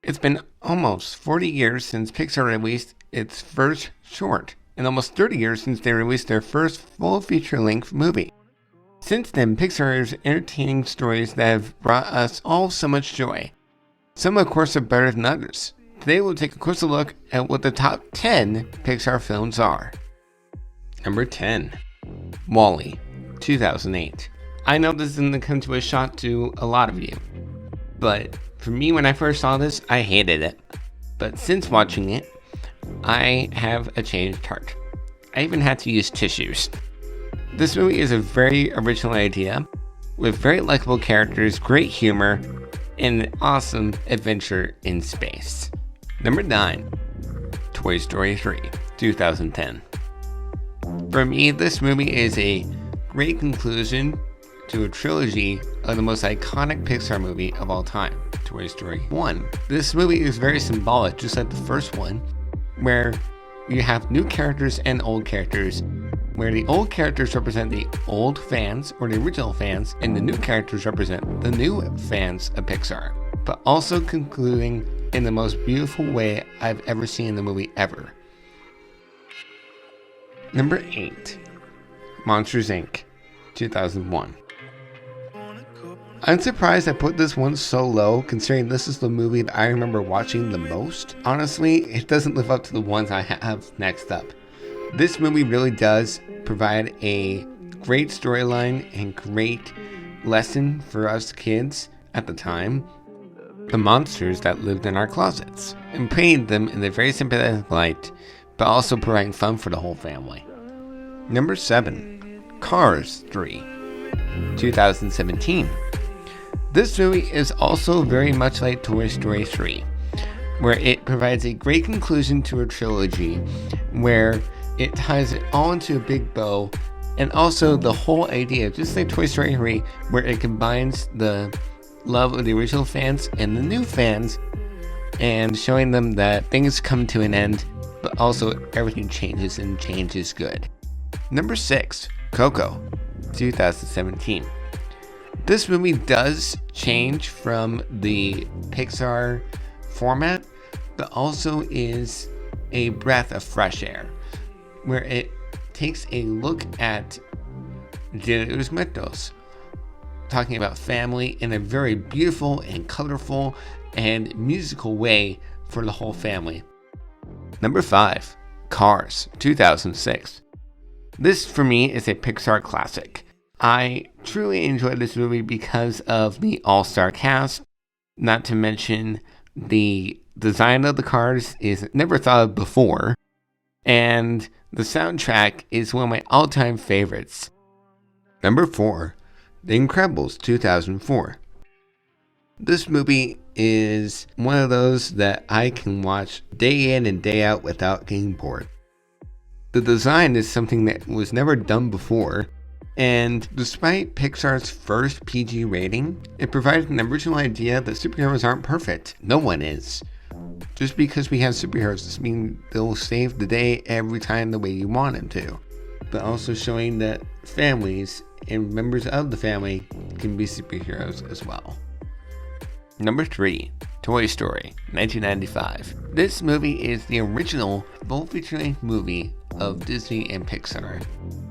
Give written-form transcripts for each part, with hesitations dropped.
It's been almost 40 years since Pixar released its first short, and almost 30 years since they released their first full feature-length movie. Since then, Pixar has entertaining stories that have brought us all so much joy. Some, of course, are better than others. Today, we'll take a closer look at what the top 10 Pixar films are. Number 10. WALLE, 2008. I know this isn't come to a shock to a lot of you, but for me, when I first saw this, I hated it. But since watching it, I have a changed heart. I even had to use tissues. This movie is a very original idea, with very likable characters, great humor, and an awesome adventure in space. Number 9. Toy Story 3, 2010. For me, this movie is a great conclusion to a trilogy of the most iconic Pixar movie of all time, Toy Story 1. This movie is very symbolic, just like the first one, where you have new characters and old characters, where the old characters represent the old fans, or the original fans, and the new characters represent the new fans of Pixar, but also concluding in the most beautiful way I've ever seen the movie ever. Number 8. Monsters, Inc., 2001. I'm surprised I put this one so low, considering this is the movie that I remember watching the most. Honestly, it doesn't live up to the ones I have next up. This movie really does provide a great storyline and great lesson for us kids at the time. The monsters that lived in our closets, and painted them in a very sympathetic light, but also providing fun for the whole family. Number 7. Cars 3, 2017. This movie is also very much like Toy Story 3, where it provides a great conclusion to a trilogy, where it ties it all into a big bow, and also the whole idea, just like Toy Story 3, where it combines the love of the original fans and the new fans, and showing them that things come to an end, but also everything changes and changes good. Number 6. Coco, 2017. This movie does change from the Pixar format, but also is a breath of fresh air, where it takes a look at Dia de los Muertos, talking about family in a very beautiful and colorful and musical way for the whole family. Number 5. Cars, 2006. This, for me, is a Pixar classic. I truly enjoyed this movie because of the all-star cast, not to mention the design of the cars is never thought of before, and the soundtrack is one of my all-time favorites. Number 4. The Incredibles, 2004. This movie is one of those that I can watch day in and day out without getting bored. The design is something that was never done before, and despite Pixar's first PG rating, it provided an original idea that superheroes aren't perfect. No one is. Just because we have superheroes doesn't mean they'll save the day every time the way you want them to. But also showing that families and members of the family can be superheroes as well. Number 3. Toy Story, 1995. This movie is the original full feature-length movie of Disney and Pixar,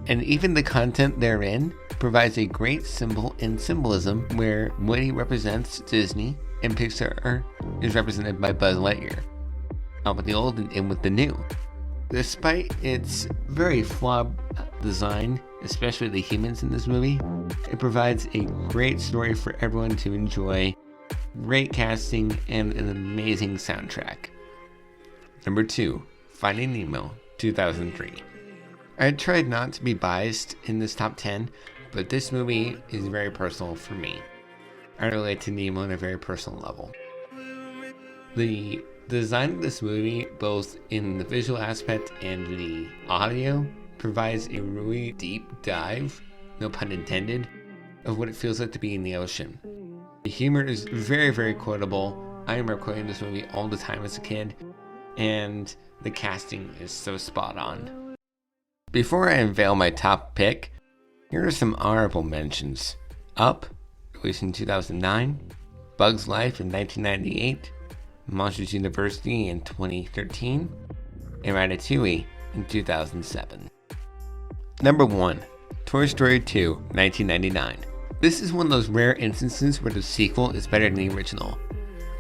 and even the content therein provides a great symbol and symbolism, where Woody represents Disney and Pixar is represented by Buzz Lightyear, with the old and with the new. Despite its very flawed design, especially the humans in this movie, it provides a great story for everyone to enjoy, great casting, and an amazing soundtrack. Number 2. Finding Nemo, 2003. I tried not to be biased in this top 10, but this movie is very personal for me. I relate to Nemo on a very personal level. The design of this movie, both in the visual aspect and the audio, provides a really deep dive, no pun intended, of what it feels like to be in the ocean. The humor is very, very quotable. I remember quoting this movie all the time as a kid, and the casting is so spot on. Before I unveil my top pick, here are some honorable mentions. Up, released in 2009, Bug's Life in 1998, Monsters University in 2013, and Ratatouille in 2007. Number 1. Toy Story 2, 1999. This is one of those rare instances where the sequel is better than the original,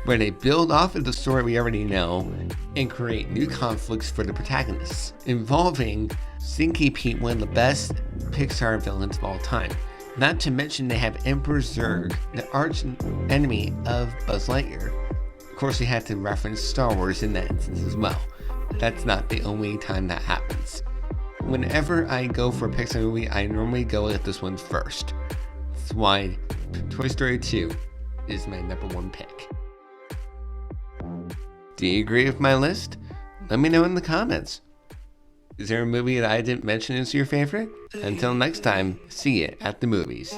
where they build off of the story we already know and create new conflicts for the protagonists, involving Stinky Pete, one of the best Pixar villains of all time. Not to mention they have Emperor Zurg, the arch enemy of Buzz Lightyear. Of course, we had to reference Star Wars in that instance as well. That's not the only time that happens. Whenever I go for a Pixar movie, I normally go with this one first. That's why Toy Story 2 is my number 1 pick. Do you agree with my list? Let me know in the comments. Is there a movie that I didn't mention is your favorite? Until next time, see you at the movies.